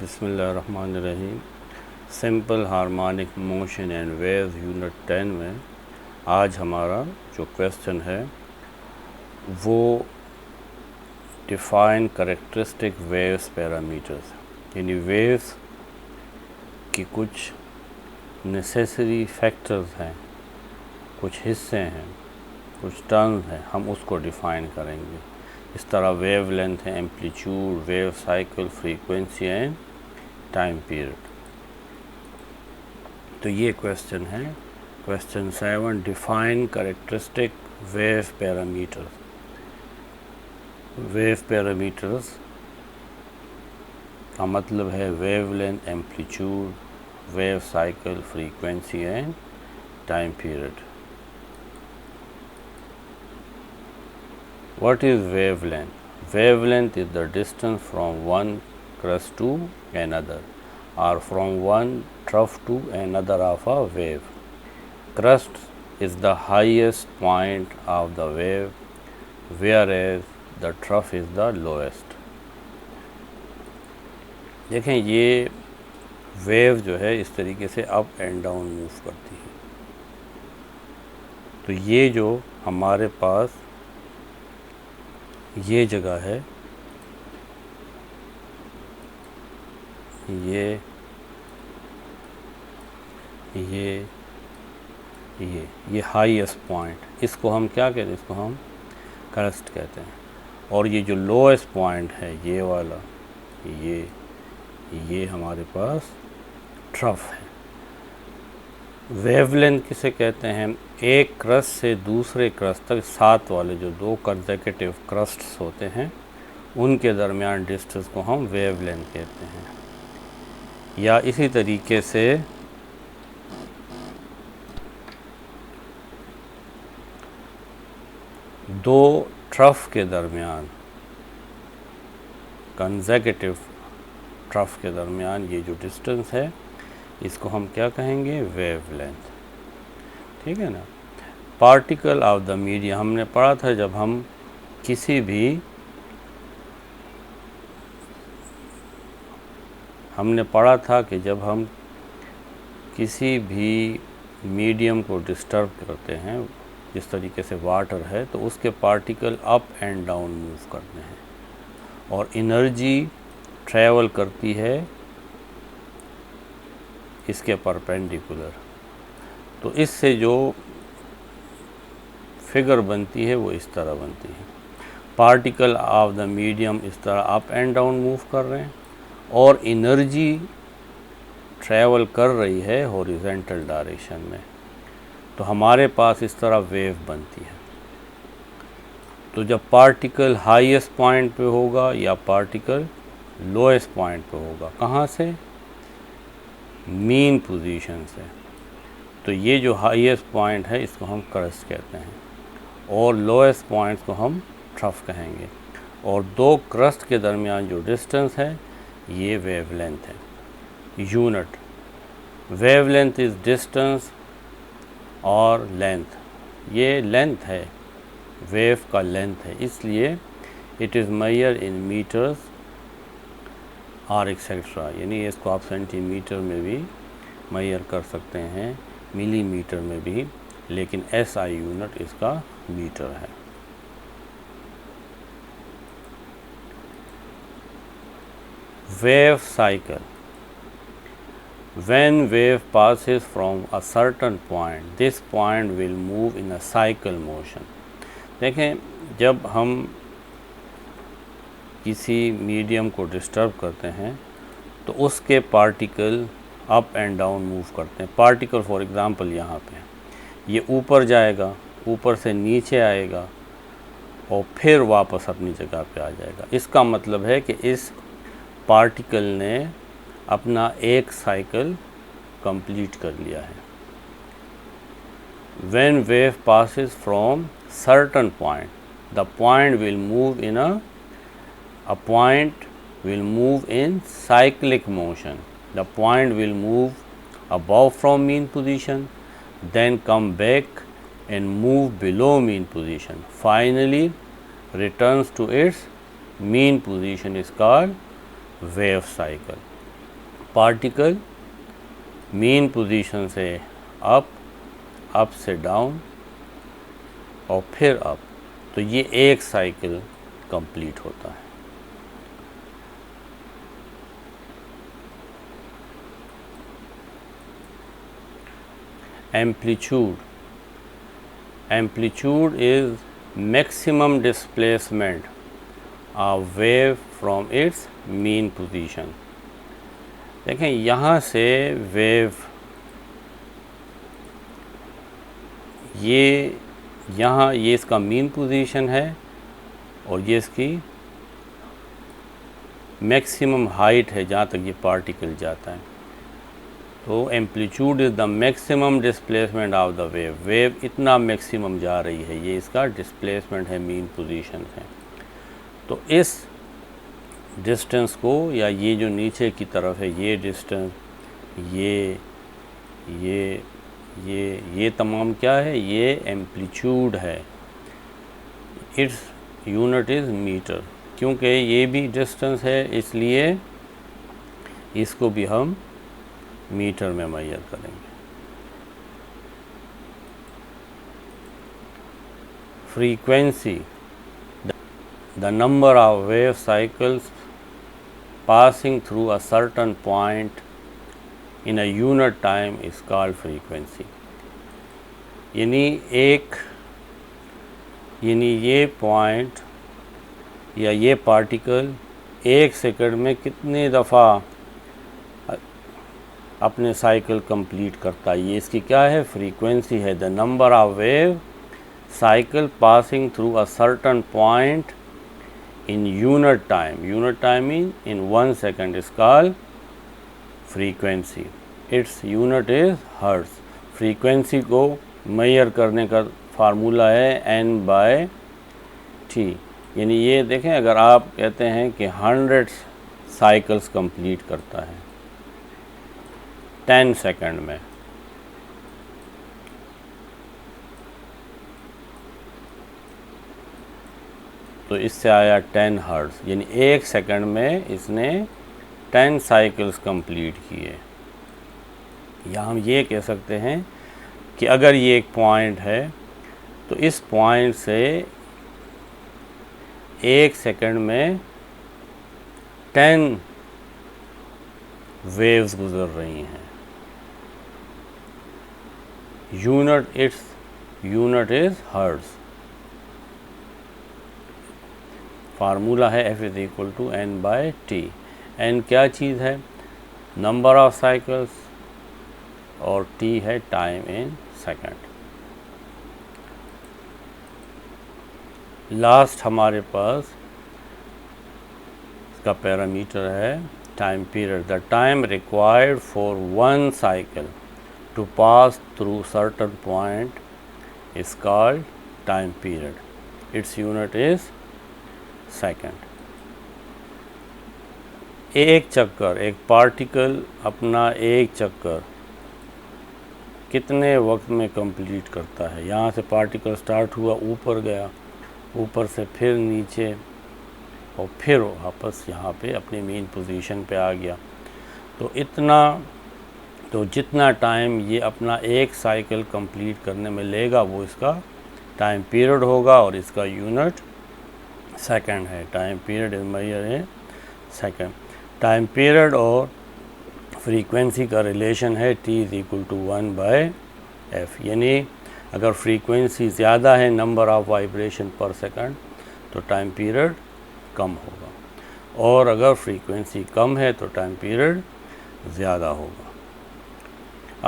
बिस्मिल्लाहिर्रहमानिर्रहीम। Simple harmonic motion and waves unit 10 में आज हमारा जो क्वेश्चन है वो डिफाइन करेक्टरिस्टिक वेव्स पैरामीटर्स, यानी वेव्स की कुछ नेसेसरी फैक्टर्स हैं, कुछ हिस्से हैं, कुछ टर्म्स हैं, हम उसको डिफ़ाइन करेंगे। इस तरह वेव लेंथ है, amplitude, wave cycle, frequency and time period. तो ये क्वेश्चन है question 7, define characteristic wave parameters. Wave parameters का मतलब है wave length, amplitude, wave cycle, frequency and time period. What is wavelength? Wavelength is the distance from one crest to another, or from one trough to another of a wave. Crest is the highest point of the wave, whereas the trough is the lowest. देखें, ये wave जो है इस तरीके से up and down move करती है। तो ये जो हमारे पास ये जगह है, ये हाईएस्ट पॉइंट, इसको हम क्या कहते हैं? इसको हम क्रेस्ट कहते हैं। और ये जो लोएस्ट पॉइंट है, ये वाला, ये हमारे पास ट्रफ है। वेवलेंथ किसे कहते हैं? एक क्रस्ट से दूसरे क्रस्ट तक, साथ वाले जो दो कंसेक्यूटिव क्रस्ट्स होते हैं उनके दरमियान डिस्टेंस को हम वेवलेंथ कहते हैं। या इसी तरीके से दो ट्रफ के दरमियान, कंसेक्यूटिव ट्रफ के दरमियान ये जो डिस्टेंस है इसको हम क्या कहेंगे? वेवलेंथ। ठीक है ना। पार्टिकल ऑफ द मीडियम हमने पढ़ा था, जब हम किसी भी हमने पढ़ा था कि जब हम किसी भी मीडियम को डिस्टर्ब करते हैं, जिस तरीके से वाटर है, तो उसके particle up and down move करते हैं और एनर्जी ट्रैवल करती है इसके परपेंडिकुलर। तो इससे जो फिगर बनती है वो इस तरह बनती है। पार्टिकल ऑफ द मीडियम इस तरह अप एंड डाउन मूव कर रहे हैं और एनर्जी ट्रैवल कर रही है हॉरिजॉन्टल डायरेक्शन में। तो हमारे पास इस तरह वेव बनती है। तो जब पार्टिकल हाईएस्ट पॉइंट पे होगा या पार्टिकल लोएस्ट पॉइंट पे होगा, कहाँ से? मीन पोजीशन से। तो ये जो हाईएस्ट पॉइंट है इसको हम क्रेस्ट कहते हैं और लोएस्ट पॉइंट्स को हम ट्रफ कहेंगे। और दो क्रस्ट के दरमियान जो डिस्टेंस है ये वेवलेंथ है। यूनिट वेवलेंथ इज़ डिस्टेंस और लेंथ। ये लेंथ है, वेव का लेंथ है, इसलिए it is measure in meters और एक्सेट्रा, यानी इसको आप सेंटीमीटर में भी मेजर कर सकते हैं, मिलीमीटर में भी, लेकिन SI यूनिट इसका मीटर है। Wave cycle, when wave passes from a certain point, this point will move in a cycle motion. देखें, जब हम किसी मीडियम को डिस्टर्ब करते हैं तो उसके particle up and down move करते हैं। पार्टिकल फॉर एग्ज़ाम्पल यहाँ पे ये ऊपर जाएगा, ऊपर से नीचे आएगा और फिर वापस अपनी जगह पे आ जाएगा। इसका मतलब है कि इस पार्टिकल ने अपना एक साइकिल कंप्लीट कर लिया है। When wave passes from certain point, the point will move in a point will move in cyclic motion. The point will move above from mean position, then come back and move below mean position. Finally returns to its mean position is called wave cycle. Particle mean position से up से down और फिर up, तो ये एक cycle complete होता है। Amplitude is maximum displacement of wave from its mean position. देखें, यहाँ से वेव ये इसका मीन पोजीशन है और ये इसकी मैक्सिमम हाइट है जहाँ तक ये पार्टिकल जाता है। तो amplitude is the maximum displacement of the wave इतना मैक्सिमम जा रही है, ये इसका डिस्प्लेसमेंट है, मीन पोजीशन है। तो इस डिस्टेंस को, या ये जो नीचे की तरफ है ये डिस्टेंस, ये तमाम क्या है, ये एम्पलीट्यूड है। इट्स यूनिट इज़ मीटर, क्योंकि ये भी डिस्टेंस है इसलिए इसको भी हम मीटर में मेजर करेंगे। Frequency, the number of wave cycles passing through a certain point in a unit time is called frequency। यानी ये पॉइंट या ये पार्टिकल एक सेकंड में कितने दफ़ा अपने साइकिल कंप्लीट करता है, ये इसकी क्या है, फ्रीक्वेंसी है। The number of wave cycle passing through a certain point in unit time means in 1 second is called frequency। its unit is hertz। frequency को मेजर करने का फार्मूला है n/t। यानी ये देखें, अगर आप कहते हैं कि 100 साइकिल्स कंप्लीट करता है 10 सेकंड में, तो इससे आया 10 हर्ट्ज़, यानी एक सेकंड में इसने 10 साइकिल्स कंप्लीट किए। या हम ये कह सकते हैं कि अगर ये एक पॉइंट है तो इस पॉइंट से एक सेकंड में 10 वेव्स गुजर रही हैं। Unit is hertz. फार्मूला है F is equal to n/t। n क्या चीज़ है, नंबर ऑफ साइकिल्स, और t है टाइम इन सेकंड। लास्ट हमारे पास इसका पैरामीटर है time period. The time required for one cycle to pass through certain point is called time period. Its unit is second. एक चक्कर, एक पार्टिकल अपना एक चक्कर कितने वक्त में कंप्लीट करता है। यहाँ से पार्टिकल स्टार्ट हुआ, ऊपर गया, ऊपर से फिर नीचे, और फिर वापस यहाँ पे अपनी मेन पोजीशन पे आ गया। तो जितना टाइम ये अपना एक साइकिल कंप्लीट करने में लेगा वो इसका टाइम पीरियड होगा, और इसका यूनिट सेकंड है। टाइम पीरियड इज मेजर है सेकंड। टाइम पीरियड और फ्रीक्वेंसी का रिलेशन है t is equal to 1/f। यानी अगर फ्रीक्वेंसी ज़्यादा है, number of vibration per second, तो टाइम पीरियड कम होगा, और अगर फ्रीक्वेंसी कम है तो टाइम पीरियड ज़्यादा होगा।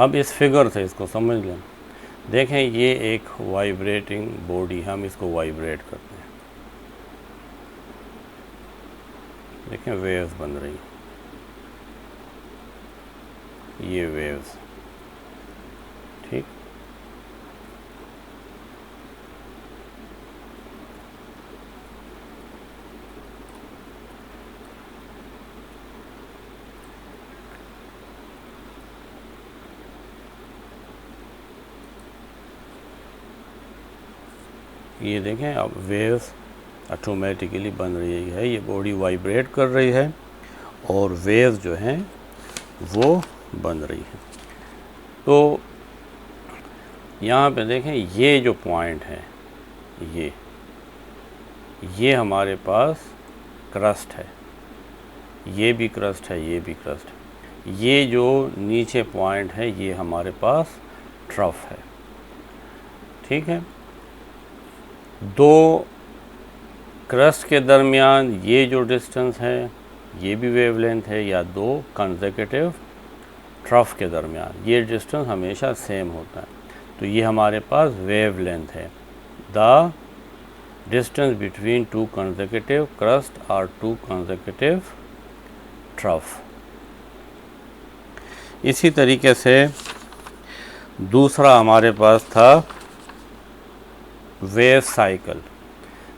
अब इस फिगर से इसको समझ लें। देखें, ये एक वाइब्रेटिंग बॉडी, हम इसको वाइब्रेट करते हैं। देखें, वेव्स बन रही, ये वेव्स, ठीक। ये देखें, अब वेव्स ऑटोमेटिकली बन रही है। ये बॉडी वाइब्रेट कर रही है और वेव्स जो हैं वो बन रही है। तो यहाँ पे देखें, ये जो पॉइंट है, ये हमारे पास क्रस्ट है, ये भी क्रस्ट है, ये भी क्रस्ट है। ये जो नीचे पॉइंट है ये हमारे पास ट्रफ है, ठीक है। दो क्रस्ट के दरमियान ये जो डिस्टेंस है ये भी वेवलेंथ है, या दो कंसेक्यूटिव ट्रफ के दरमियान ये डिस्टेंस हमेशा सेम होता है। तो ये हमारे पास वेवलेंथ है। The distance between two consecutive crust और टू कंसेक्यूटिव ट्रफ। इसी तरीके से दूसरा हमारे पास था वेव साइकिल।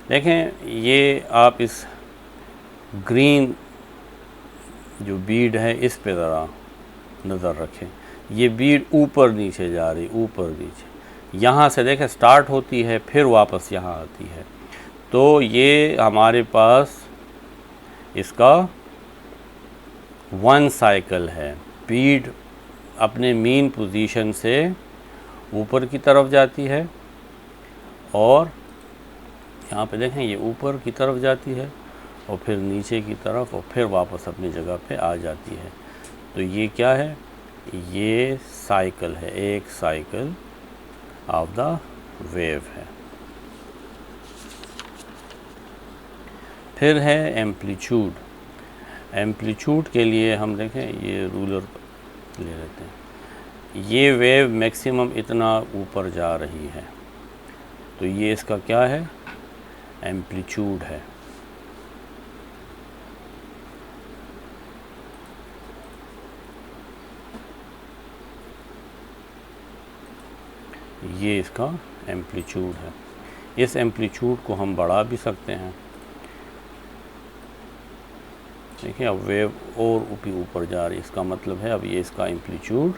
देखें, ये आप इस ग्रीन जो बीड है इस पे ज़रा नज़र रखें। ये बीड ऊपर नीचे जा रही, ऊपर नीचे, यहाँ से देखें स्टार्ट होती है फिर वापस यहाँ आती है। तो ये हमारे पास इसका वन साइकिल है। बीड अपने मीन पोजीशन से ऊपर की तरफ जाती है और यहाँ पे देखें ये ऊपर की तरफ जाती है और फिर नीचे की तरफ और फिर वापस अपनी जगह पे आ जाती है। तो ये क्या है? ये साइकिल है, एक साइकिल ऑफ द वेव है। फिर है एम्पलीट्यूड। एम्पलीट्यूड के लिए हम देखें, ये रूलर ले लेते हैं। ये वेव मैक्सिमम इतना ऊपर जा रही है, तो ये इसका क्या है? एम्पलीट्यूड है। ये इसका एम्पलीट्यूड है। इस एम्पलीट्यूड को हम बढ़ा भी सकते हैं। देखिए अब वेव और ऊपर जा रही है, इसका मतलब है अब ये इसका एम्पलीट्यूड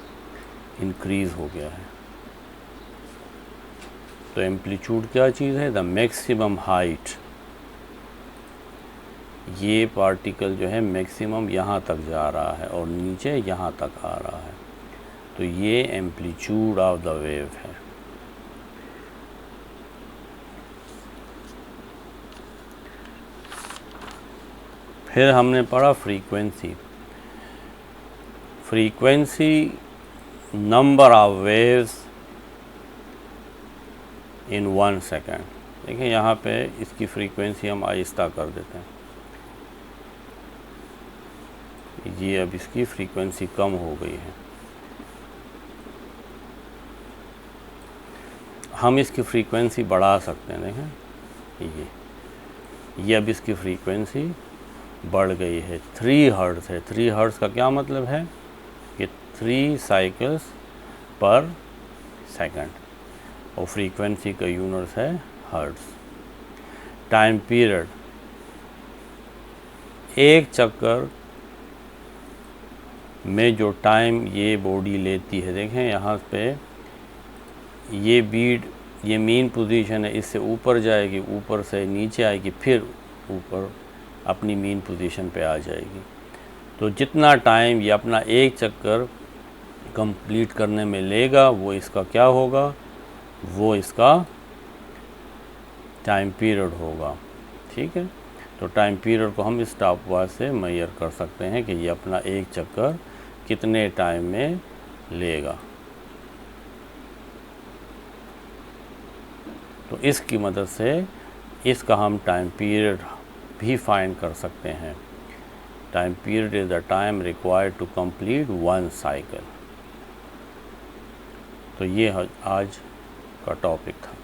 इंक्रीज़ हो गया है। तो एम्पलीट्यूड क्या चीज़ है? The maximum height. ये पार्टिकल जो है मैक्सिमम यहाँ तक जा रहा है और नीचे यहाँ तक आ रहा है, तो ये एम्पलीट्यूड ऑफ द वेव है। फिर हमने पढ़ा frequency. Frequency number of waves in 1 second. देखिए यहाँ पे इसकी फ्रीक्वेंसी हम आहिस्ता कर देते हैं। ये अब इसकी फ्रीक्वेंसी कम हो गई है। हम इसकी फ्रीक्वेंसी बढ़ा सकते हैं। देखें ये अब इसकी फ्रीक्वेंसी बढ़ गई है, 3 हर्ट्ज़ है। 3 हर्ट्ज़ का क्या मतलब है कि 3 साइकिल्स पर सेकंड, और फ्रीक्वेंसी का यूनिट्स है हर्ट्ज़। टाइम पीरियड, एक चक्कर में जो टाइम ये बॉडी लेती है, देखें यहाँ पे ये बीड, ये मीन पोजीशन है, इससे ऊपर जाएगी, ऊपर से नीचे आएगी, फिर ऊपर अपनी मीन पोजीशन पे आ जाएगी। तो जितना टाइम ये अपना एक चक्कर कंप्लीट करने में लेगा वो इसका क्या होगा? वो इसका टाइम पीरियड होगा। ठीक है, तो टाइम पीरियड को हम स्टॉप वॉच से मेजर कर सकते हैं कि ये अपना एक चक्कर कितने टाइम में लेगा। तो इसकी मदद से इसका हम टाइम पीरियड भी फाइंड कर सकते हैं। Time period is the time required to complete 1 cycle. तो ये आज का टॉपिक था।